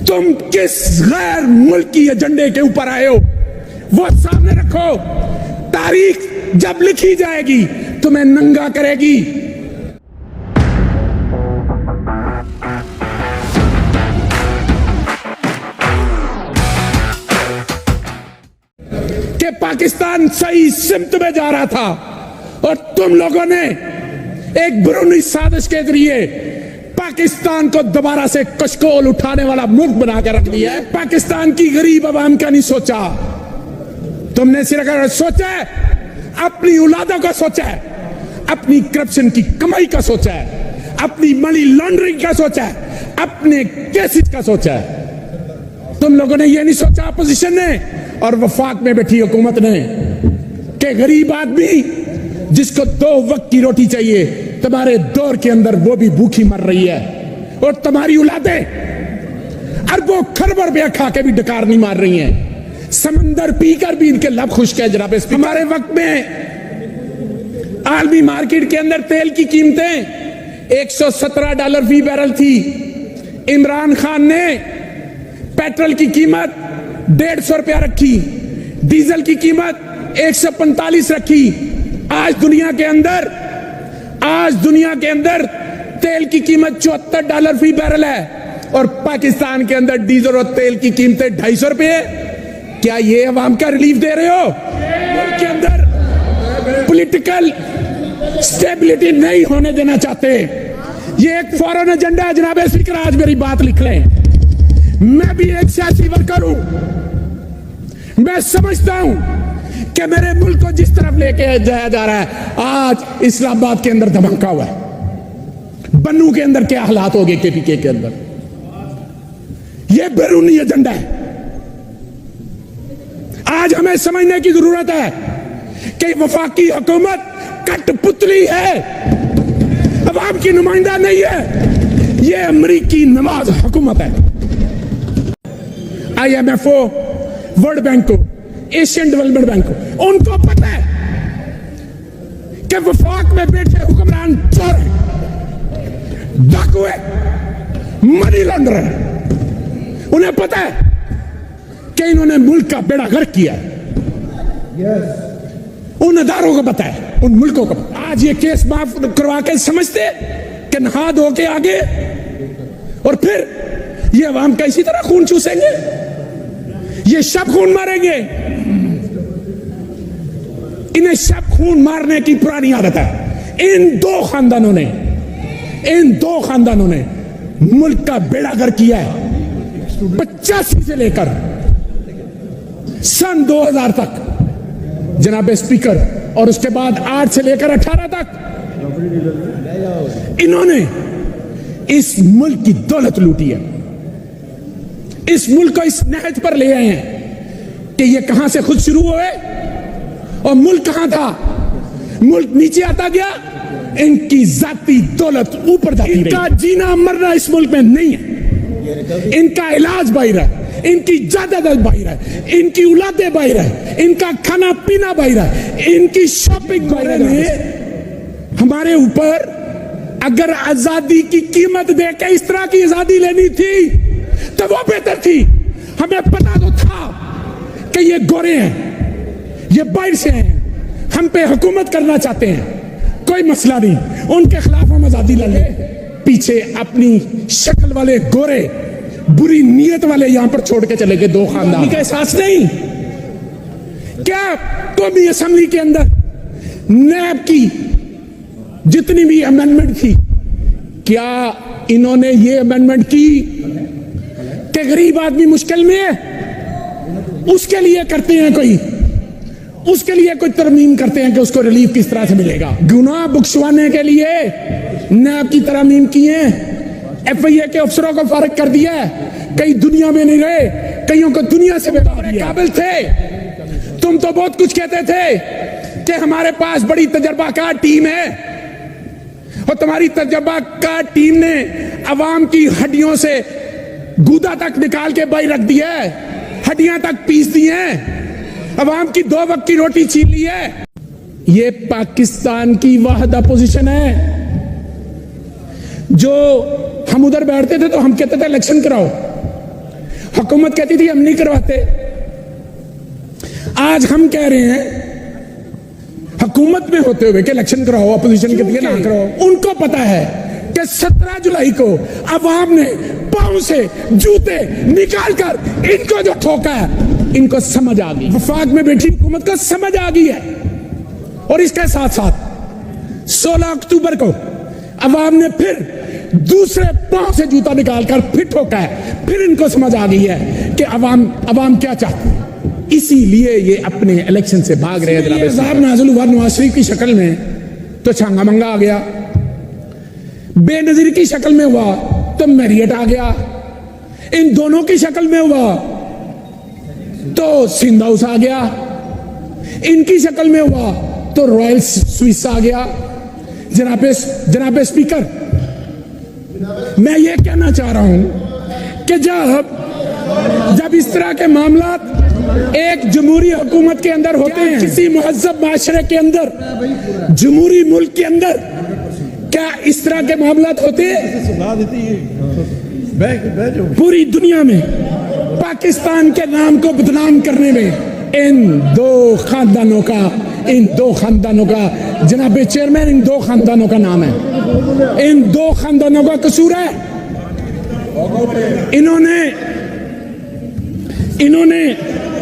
तुम किस गैर मुल्की एजेंडे के ऊपर आए हो वो सामने रखो। तारीख जब लिखी जाएगी तुम्हें नंगा करेगी। कि पाकिस्तान सही सिमत में जा रहा था और तुम लोगों ने एक बैरूनी साजिश के जरिए पाकिस्तान को दोबारा से कशकोल उठाने वाला मुल्क बनाकर रख दिया है। पाकिस्तान की गरीब आवाम का नहीं सोचा तुमने, सिर्फ सोचा है अपनी औलादों का सोचा है, अपनी करप्शन की कमाई का सोचा है, अपनी मनी लॉन्ड्रिंग का सोचा है, अपने केसेस का सोचा है। तुम लोगों ने यह नहीं सोचा अपोजिशन ने और वफाक में बैठी हुकूमत ने कि गरीब आदमी जिसको 2 वक्त की रोटी चाहिए तुम्हारे दौर के अंदर वो भी भूखी मर रही है और तुम्हारी औलादें अरबों खरबों रुपया खा के भी डकार नहीं मार रही हैं। समंदर पीकर भी इनके लब खुश्क है। जनाब हमारे वक्त में आलमी मार्केट के अंदर तेल की कीमतें $117 फी बैरल थी। इमरान खान ने पेट्रोल की कीमत ₹150 रखी, डीजल की कीमत 145 रखी। आज दुनिया के अंदर तेल की कीमत $74 फी बैरल है और पाकिस्तान के अंदर डीजल और तेल की कीमतें ₹250। क्या ये अवाम का रिलीफ दे रहे हो? मुल्क के अंदर पॉलिटिकल स्टेबिलिटी नहीं होने देना चाहते। ये एक फॉरेन एजेंडा है। जनाब स्पीकर आज मेरी बात लिख लें, मैं भी एक सियासी वर्कर हूं। मैं समझता हूं कि मेरे मुल्क को जिस तरफ लेके जाया जा रहा है, आज इस्लामाबाद के अंदर धमाका हुआ है, बन्नू के अंदर क्या हालात हो गए, केपीके के अंदर, यह बैरूनी एजेंडा है। आज हमें समझने की जरूरत है कि वफाकी हुकूमत कठपुतली है, अवाम की नुमाइंदा नहीं है, यह अमरीकी नवाज हुकूमत है। IMF को, वर्ल्ड बैंक को, एशियन डेवलपमेंट बैंक को, उनको पता है कि वफाक में बैठे हुक्मरान चोर हैं, डाकू है, मनी लॉन्डर है। उन्हें पता है कि इन्होंने मुल्क का बेड़ा गर्क किया है। उन अदारों को पता है, उन मुल्कों को। आज ये केस माफ करवा के समझते कि नहा धो के आगे और फिर ये अवाम का इसी तरह खून चूसेंगे, ये शब खून मारेंगे। इन्हें शब खून मारने की पुरानी आदत है। इन दो खानदानों ने मुल्क का बेड़ा गर्क किया है। 85 से लेकर सन 2000 तक जनाब स्पीकर, और उसके बाद 8 से लेकर 18 तक इन्होंने इस मुल्क की दौलत लूटी है। इस मुल्क को इस नहज पर ले आए हैं कि ये कहां से खुद शुरू हुए और मुल्क कहां था। मुल्क नीचे आता गया, इनकी जाती दौलत ऊपर जाती रही। इनका जीना मरना इस मुल्क में नहीं है, इनका इलाज बाहर है, इनकी जायदाद बाहर है, इनकी औलादें बाहर है, इनका खाना पीना बाहर है, इनकी शॉपिंग बाहर है। हमारे ऊपर अगर आजादी की कीमत देके इस तरह की आजादी लेनी थी तो वो बेहतर थी। हमें पता तो था कि ये गोरे हैं, ये बाहर से हैं, हम पे हुकूमत करना चाहते हैं, कोई मसला नहीं, उनके खिलाफ हम आजादी ले लें। पीछे अपनी शक्ल वाले गोरे, बुरी नीयत वाले यहां पर छोड़ के चले गए 2 खानदान का एहसास नहीं। क्या कौमी असेंबली के अंदर नैब की जितनी भी अमेंडमेंट थी, क्या इन्होंने ये अमेंडमेंट की कि गरीब आदमी मुश्किल में है उसके लिए करते हैं, उसके लिए कोई तरमीम करते हैं कि उसको रिलीफ किस तरह से मिलेगा। गुनाह बख्शवाने के लिए नैब की तरमीम किए, FIA के अफसरों को फारिग कर दिया, कई दुनिया में नहीं रहे, कईयों को दुनिया से बेकार काबिल थे। तुम तो बहुत कुछ कहते थे कि हमारे पास बड़ी तजर्बाकार टीम है, और तुम्हारी तजर्बाकार टीम ने अवाम की हड्डियों से गूदा तक निकाल के बाहर रख दिया है, हड्डियां तक पीस दी हैं, अवाम की 2 वक्त की रोटी छीन ली है। ये पाकिस्तान की वाहिद अपोजिशन है। जो हम उधर बैठते थे तो हम कहते थे इलेक्शन कराओ, हुकूमत कहती थी हम नहीं करवाते। आज हम कह रहे हैं हुकूमत में होते हुए कि इलेक्शन कराओ, अपोजिशन कहती है ना कराओ। उनको पता है कि 17 जुलाई को अवाम ने पांव से जूते निकालकर इनको जो ठोका है, इनको समझ आ गई। वफाक में बैठी हुकूमत को समझ आ गई है। और इसके साथ साथ 16 अक्टूबर को अवाम ने फिर दूसरे पांव से जूता निकालकर फिर ठोका है। फिर इनको समझ आ गई है कि अवाम क्या चाहती है। इसीलिए ये अपने इलेक्शन से भाग रहे हैं। जनाब साहब नाज़िल हुआ नवाज शरीफ की शक्ल में तो छांगा मंगा आ गया, बेनजीर की शक्ल में हुआ तो मैरियट आ गया, इन दोनों की शक्ल में हुआ तो सिंध हाउस आ गया, इनकी शक्ल में हुआ तो रॉयल स्विस आ गया। जनाब स्पीकर, मैं ये कहना चाह रहा हूं कि जब इस तरह के मामला एक जमहूरी हुकूमत के अंदर होते हैं, किसी मुहज्जब माशरे के अंदर, जमहूरी मुल्क के अंदर, क्या इस तरह के मामला होते हैं? पूरी दुनिया में पाकिस्तान के नाम को बदनाम करने में इन दो खानदानों का जनाब चेयरमैन, इन दो खानदानों का नाम है, इन दो खानदानों का कसूर है। इन्होंने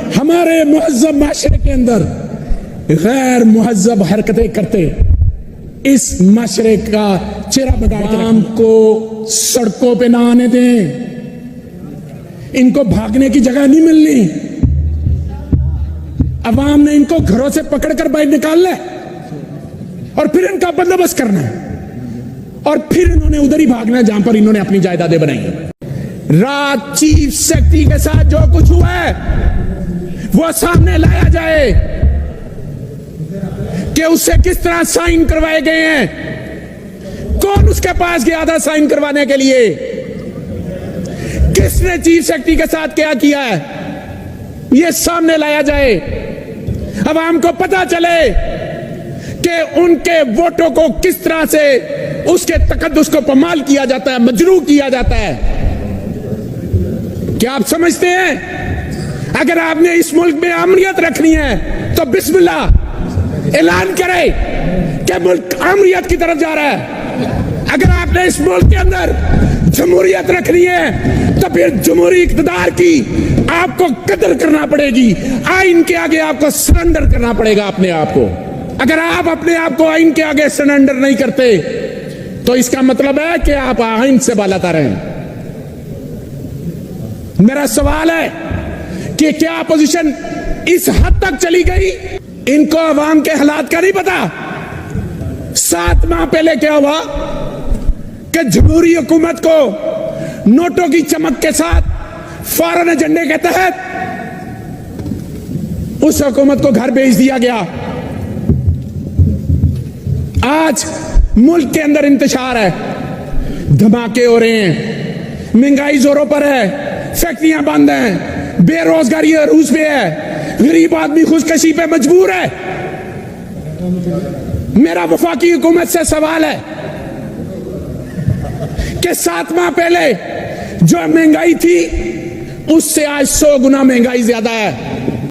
हमारे मुहज्जब माशरे के अंदर गैर मुहज्जब हरकतें करते इस माशरे का चेहरा बिगाड़ के आम को सड़कों पे ना आने दें। इनको भागने की जगह नहीं मिलनी। अवाम ने इनको घरों से पकड़कर बाहर निकालना है और फिर इनका बंदोबस्त करना है और फिर इन्होंने उधर ही भागना है जहां पर इन्होंने अपनी जायदादें बनाई है। रात चीफ सेक्रेटरी के साथ जो कुछ हुआ है वो सामने लाया जाए कि उससे किस तरह साइन करवाए गए हैं, कौन उसके पास गया था साइन करवाने के लिए, किसने चीफ सेक्रेटरी के साथ क्या किया है, यह सामने लाया जाए। अवाम को पता चले कि उनके वोटों को किस तरह से उसके तकद्दुस को पमाल किया जाता है, मजरूह किया जाता है। क्या आप समझते हैं अगर आपने इस मुल्क में अमरीत रखनी है तो बिस्मिल्लाह ऐलान करे कि मुल्क अमरीत की तरफ जा रहा है। अगर आपने इस मुल्क के अंदर जमहूरियत रखनी है तो फिर जमहूरी इक़्तिदार की आपको कदर करना पड़ेगी। आइन के आगे आपको सरेंडर करना पड़ेगा अपने आप को। अगर आप अपने आप को आइन के आगे सरेंडर नहीं करते तो इसका मतलब है कि आप आइन से बालातर हैं। मेरा सवाल है कि क्या अपोजिशन इस हद तक चली गई? इनको अवाम के हालात का नहीं पता। 7 माह पहले क्या हुआ कि जमहूरी हुकूमत को नोटों की चमक के साथ फॉरेन एजेंडे के तहत उस हुकूमत को घर भेज दिया गया। आज मुल्क के अंदर इंतशार है, धमाके हो रहे हैं, महंगाई जोरों पर है, फैक्ट्रियां बंद हैं, बेरोजगारी अरूज पे है, गरीब आदमी खुदकशी पे मजबूर है। मेरा वफाकी हुकूमत से सवाल है कि 7 माह पहले जो महंगाई थी उससे आज 100 गुना महंगाई ज्यादा है।